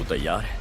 तैयार है?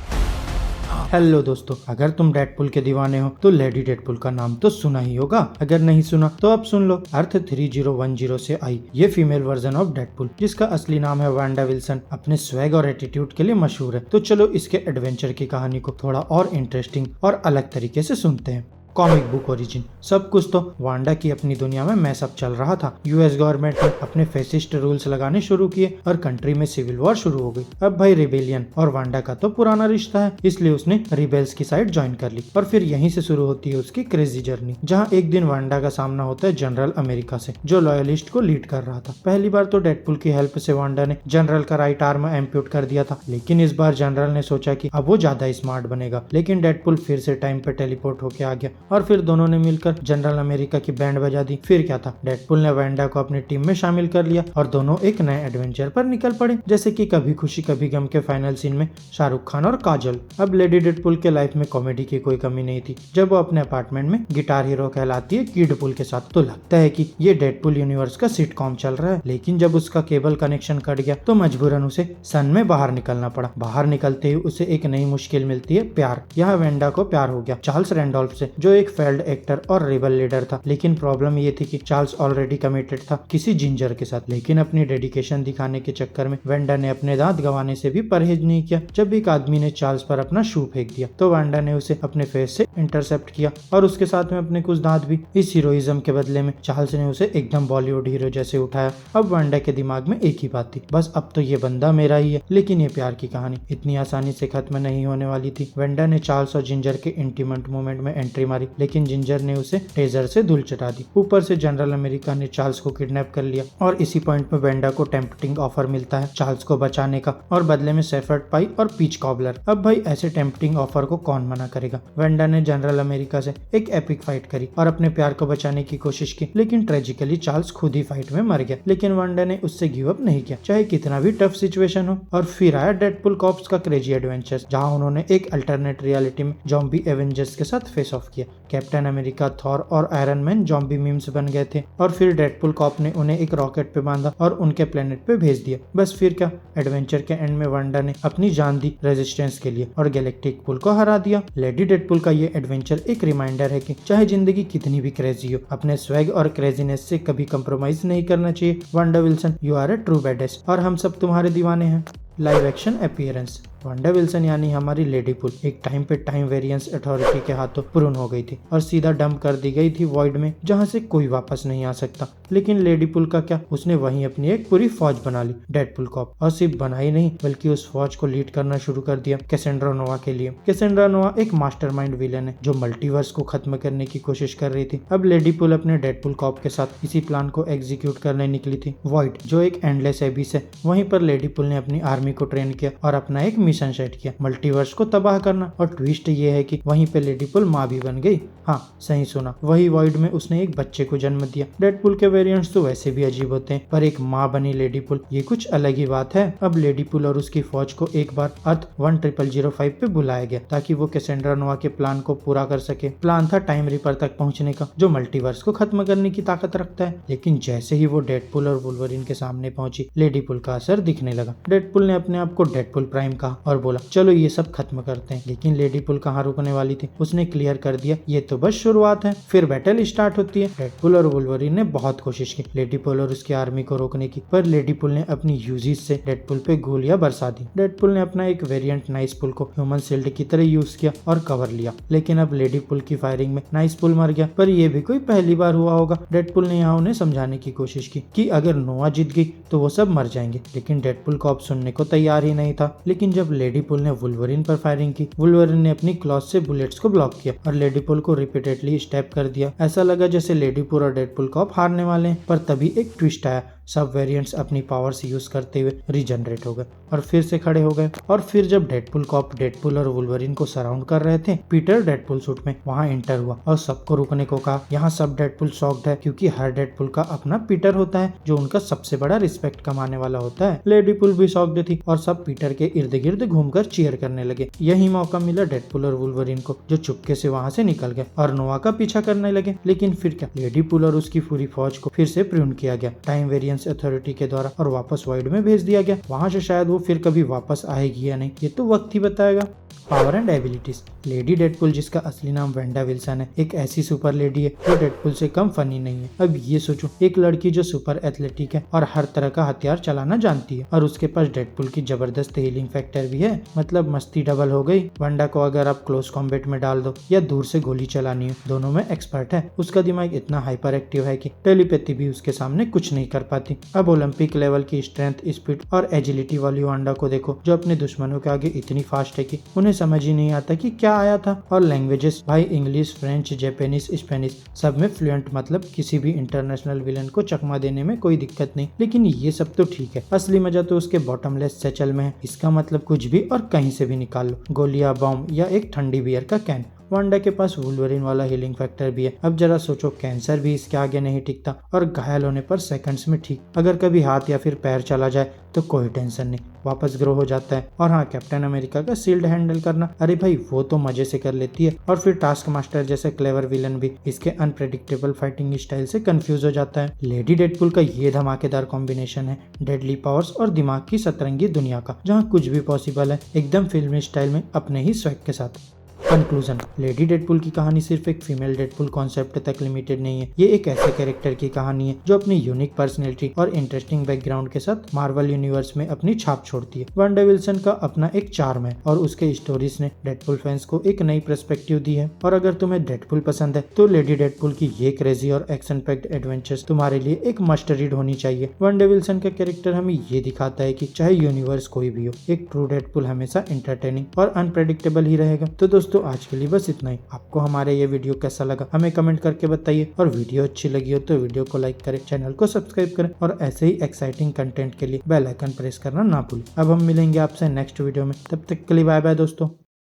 हेलो दोस्तों, अगर तुम डेडपुल के दीवाने हो तो लेडी डेडपुल का नाम तो सुना ही होगा। अगर नहीं सुना तो अब सुन लो। अर्थ 3010 से आई ये फीमेल वर्जन ऑफ डेडपुल, जिसका असली नाम है वांडा विल्सन, अपने स्वैग और एटीट्यूड के लिए मशहूर है। तो चलो इसके एडवेंचर की कहानी को थोड़ा और इंटरेस्टिंग और अलग तरीके से सुनते हैं। Comic book origin. सब कुछ तो वांडा की अपनी दुनिया में मैसअप चल रहा था। यूएस गवर्नमेंट ने अपने फेसिस्ट रूल्स लगाने शुरू किए और कंट्री में सिविल वॉर शुरू हो गई। अब भाई रिबेलियन और वांडा का तो पुराना रिश्ता है, इसलिए उसने रिबेल्स की साइड ज्वाइन कर ली। और फिर यहीं से शुरू होती है उसकी क्रेजी जर्नी, जहां एक दिन वांडा का सामना होता है जनरल अमेरिका से, जो लॉयलिस्ट को लीड कर रहा था। पहली बार तो डेडपुल की हेल्प से वांडा ने जनरल का राइट आर्म एम्प्यूट कर दिया था, लेकिन इस बार जनरल ने सोचा कि अब वो ज्यादा स्मार्ट बनेगा। लेकिन डेडपुल फिर से टाइम पे टेलीपोर्ट होके आ गया और फिर दोनों ने मिलकर जनरल अमेरिका की बैंड बजा दी। फिर क्या था, डेडपुल ने वांडा को अपनी टीम में शामिल कर लिया और दोनों एक नए एडवेंचर पर निकल पड़े, जैसे कि कभी खुशी कभी गम के फाइनल सीन में शाहरुख खान और काजल। अब लेडी डेडपुल के लाइफ में कॉमेडी की कोई कमी नहीं थी। जब वो अपने अपार्टमेंट में गिटार हीरो कहलाती है किडपुल के साथ, तो लगता है कि ये डेडपुल यूनिवर्स का सिटकॉम चल रहा है। लेकिन जब उसका केबल कनेक्शन कट गया तो मजबूरन उसे सन में बाहर निकलना पड़ा। बाहर निकलते ही उसे एक नई मुश्किल मिलती है, प्यार। यहाँ वांडा को प्यार हो गया चार्ल्स रैंडोल्फ से, जो एक फेल्ड एक्टर और रिबल लीडर था। लेकिन प्रॉब्लम ये थी कि चार्ल्स ऑलरेडी कमिटेड था किसी जिंजर के साथ। लेकिन अपनी डेडिकेशन दिखाने के चक्कर में वांडा ने अपने दांत गंवाने से भी परहेज नहीं किया। जब एक आदमी ने चार्ल्स पर अपना शू फेंक दिया तो वांडा ने उसे अपने फेस से इंटरसेप्ट किया और उसके साथ में अपने कुछ दांत भी। इस हीरोइज्म के बदले में चार्ल्स ने उसे एकदम बॉलीवुड हीरो जैसे उठाया। अब वांडा के दिमाग में एक ही बात थी, बस अब तो ये बंदा मेरा ही है। लेकिन ये प्यार की कहानी इतनी आसानी से खत्म नहीं होने वाली थी। वांडा ने चार्ल्स और जिंजर के इंटीमेट मोमेंट में एंट्री मारी, लेकिन जिंजर ने उसे टेजर से धूल चटा दी। ऊपर से जनरल अमेरिका ने चार्ल्स को किडनैप कर लिया और इसी पॉइंट में वांडा को टेम्पटिंग ऑफर मिलता है चार्ल्स को बचाने का, और बदले में सेफर्ड पाई और पीच कॉबलर। अब भाई ऐसे टेम्पटिंग ऑफर को कौन मना करेगा। वांडा ने जनरल अमेरिका से एक एपिक फाइट करी और अपने प्यार को बचाने की कोशिश की, लेकिन ट्रेजिकली चार्ल्स खुद ही फाइट में मर गया। लेकिन वांडा ने उससे गिव अप नहीं किया, चाहे कितना भी टफ सिचुएशन हो। और फिर आया डेडपुल कॉप्स का क्रेजी एडवेंचर, जहां उन्होंने एक अल्टरनेट रियलिटी में ज़ॉम्बी एवेंजर्स के साथ फेस ऑफ किया। कैप्टन अमेरिका, थॉर और आयरन मैन ज़ॉम्बी मीम्स बन गए थे और फिर डेडपुल कॉप ने उन्हें एक रॉकेट पे बांधा और उनके प्लेनेट पे भेज दिया। बस फिर क्या, एडवेंचर के एंड में वांडा ने अपनी जान दी रेजिस्टेंस के लिए और गैलेक्टिक पुल को हरा दिया। लेडी डेडपुल का ये एडवेंचर एक रिमाइंडर है कि चाहे जिंदगी कितनी भी क्रेजी हो, अपने स्वैग और क्रेजीनेस से कभी कंप्रोमाइज नहीं करना चाहिए। Wanda Wilson, you are a true badass और हम सब तुम्हारे दीवाने हैं। Live action appearance. Wanda Wilson यानी हमारी लेडी पुल एक टाइम पे टाइम वेरिएंस अथॉरिटी के हाथों प्रून हो गई थी और सीधा डंप कर दी गई थी वॉइड में, जहां से कोई वापस नहीं आ सकता। लेकिन लेडी पुल का क्या, उसने वहीं अपनी एक पूरी फौज बना ली डेडपुल कॉप, और सिर्फ बनाई नहीं बल्कि उस फौज को लीड करना शुरू कर दिया कैसेंड्रा नोवा के लिए। कैसेंड्रा नोवा एक मास्टरमाइंड विलेन है जो मल्टीवर्स को खत्म करने की कोशिश कर रही थी। अब लेडी पुल अपने डेडपुल कॉप के साथ इसी प्लान को एग्जीक्यूट करने निकली थी। वॉइड जो एक एंडलेस एबिस है, वहीं पर लेडी पुल ने अपनी आर्मी को ट्रेन किया और अपना एक मिशन सेट किया, मल्टीवर्स को तबाह करना। और ट्विस्ट ये है कि वहीं पे लेडी पुल माँ भी बन गई। हाँ, सही सुना, वही वॉइड में उसने एक बच्चे को जन्म दिया। डेडपुल के वेरिएंट्स तो वैसे भी अजीब होते हैं, पर एक माँ बनी लेडी पुल, ये कुछ अलग ही बात है। अब लेडी पुल और उसकी फौज को एक बार अर्थ 1005 पे बुलाया गया ताकि वो कैसेंड्रा नोवा के प्लान को पूरा कर सके। प्लान था टाइम रिपर तक पहुंचने का, जो मल्टीवर्स को खत्म करने की ताकत रखता है। लेकिन जैसे ही वो डेडपुल और वुल्वरीन के सामने पहुंची, लेडी पुल का असर दिखने लगा। डेडपुल ने अपने आप को डेडपुल प्राइम कहा और बोला चलो ये सब खत्म करते हैं। लेकिन लेडी पुल कहाँ रुकने वाली थी, उसने क्लियर कर दिया ये तो बस शुरुआत है। फिर बैटल स्टार्ट होती है। डेडपुल और वुल्वरीन ने बहुत कोशिश की लेडी पुल और उसकी आर्मी को रोकने की, पर लेडी पुल ने अपनी यूजीज से डेडपुल पे गोलियां बरसा दी। डेडपुल ने अपना एक वेरिएंट नाइस पुल को ह्यूमन शिल्ड की तरह यूज किया और कवर लिया। लेकिन अब लेडी पुल की फायरिंग में नाइस पुल मर गया, पर यह भी कोई पहली बार हुआ होगा। डेडपुल ने यहाँ उन्हें समझाने की कोशिश की कि अगर नोवा जीत गई तो वो सब मर जाएंगे, लेकिन डेडपुल कॉप सुनने को तैयार ही नहीं था। लेकिन जब लेडी पुल ने वुल्वरीन पर फायरिंग की, वुल्वरीन ने अपनी क्लॉथ से बुलेट्स को ब्लॉक किया और लेडी पुल को रिपीटेडली स्टैब कर दिया। ऐसा लगा जैसे लेडी पुल और डेडपुल कॉप हारने वाले हैं, पर तभी एक ट्विस्ट आया। सब वेरिएंट्स अपनी पावर्स यूज करते हुए रीजनरेट हो गए और फिर से खड़े हो गए। और फिर जब डेडपुल कॉप डेडपुल और वुल्वरीन को सराउंड कर रहे थे, पीटर डेडपुल सूट में वहां एंटर हुआ और सबको रुकने को कहा। यहाँ सब डेडपुल शॉक्ड है क्योंकि हर डेडपुल का अपना पीटर होता है जो उनका सबसे बड़ा रिस्पेक्ट कमाने वाला होता है। लेडी पुल भी शॉक्ड थी और सब पीटर के इर्द गिर्द घूमकर चीयर करने लगे। यही मौका मिला डेडपुल और वुल्वरीन को, जो चुपके से वहां से निकल गए और नोवा का पीछा करने लगे। लेकिन फिर क्या, लेडी पुल और उसकी पूरी फौज को फिर से प्रून किया गया। टाइम वेरिएंस डिफेंस अथॉरिटी के द्वारा और वापस वॉइड में भेज दिया गया। वहाँ से शायद वो फिर कभी वापस आएगी या नहीं, ये तो वक्त ही बताएगा। Power and abilities. Lady Deadpool, जिसका असली नाम वेंडा विल्सन है, एक ऐसी सुपर लेडी है जो डेडपुल से कम फनी नहीं है। अब ये सोचो, एक लड़की जो सुपर एथलेटिक है और हर तरह का हथियार चलाना जानती है, और उसके पास डेडपुल की जबरदस्त हीलिंग फैक्टर भी है। मतलब मस्ती डबल हो गई। वेंडा को अगर आप क्लोज कॉम्बैट में डाल दो या दूर से गोली चलानी हो, दोनों में एक्सपर्ट है। उसका दिमाग इतना हाइपर एक्टिव है कि टेलीपैथी भी उसके सामने कुछ नहीं कर पाती। अब ओलंपिक लेवल की स्ट्रेंथ, स्पीड और एजिलिटी वाली वेंडा को देखो, जो अपने दुश्मनों के आगे इतनी फास्ट है कि उन्हें समझ ही नहीं आता कि क्या आया था। और लैंग्वेजेस भाई, इंग्लिश, फ्रेंच, जापानीज, स्पेनिश, सब में फ्लुएंट। मतलब किसी भी इंटरनेशनल विलन को चकमा देने में कोई दिक्कत नहीं। लेकिन ये सब तो ठीक है, असली मजा तो उसके बॉटमलेस सैचल में है। इसका मतलब कुछ भी और कहीं से भी निकाल लो, गोलियां, बॉम्ब या एक ठंडी बियर का कैन। वांडा के पास वुल्वरिन वाला हीलिंग फैक्टर भी है। अब जरा सोचो, कैंसर भी इसके आगे नहीं टिकता, और घायल होने पर सेकंड्स में ठीक। अगर कभी हाथ या फिर पैर चला जाए तो कोई टेंशन नहीं, वापस ग्रो हो जाता है। और हाँ, कैप्टन अमेरिका का शील्ड हैंडल करना, अरे भाई वो तो मजे से कर लेती है। और फिर टास्क मास्टर जैसे क्लेवर विलन भी इसके अनप्रेडिक्टेबल फाइटिंग स्टाइल से कंफ्यूज हो जाता है। लेडी डेडपुल का ये धमाकेदार कॉम्बिनेशन है डेडली पावर्स और दिमाग की सतरंगी दुनिया का, जहाँ कुछ भी पॉसिबल है, एकदम फिल्मी स्टाइल में अपने ही स्वैग के साथ। कंक्लूजन। लेडी डेडपुल की कहानी सिर्फ एक फीमेल डेडपुल कॉन्सेप्ट तक लिमिटेड नहीं है। ये एक ऐसे कैरेक्टर की कहानी है जो अपनी यूनिक पर्सनैलिटी और इंटरेस्टिंग बैकग्राउंड के साथ मार्वल यूनिवर्स में अपनी छाप छोड़ती है। वेंडा विल्सन का अपना एक चार्म है और उसके स्टोरीज ने डेडपुल फैंस को एक नई पर्सपेक्टिव दी है। और अगर तुम्हें डेडपुल पसंद है तो लेडी डेडपुल की ये क्रेजी और एक्शन पैक्ड एडवेंचर्स तुम्हारे लिए एक मस्ट रीड होनी चाहिए। वेंडा विल्सन का कैरेक्टर हमें ये दिखाता है कि चाहे यूनिवर्स कोई भी हो, एक ट्रू डेडपुल हमेशा एंटरटेनिंग और अनप्रेडिक्टेबल ही रहेगा। तो दोस्तों, आज के लिए बस इतना ही। आपको हमारे ये वीडियो कैसा लगा हमें कमेंट करके बताइए, और वीडियो अच्छी लगी हो तो वीडियो को लाइक करें, चैनल को सब्सक्राइब करें, और ऐसे ही एक्साइटिंग कंटेंट के लिए बेल आइकन प्रेस करना ना भूलें। अब हम मिलेंगे आपसे नेक्स्ट वीडियो में, तब तक के लिए बाय बाय दोस्तों।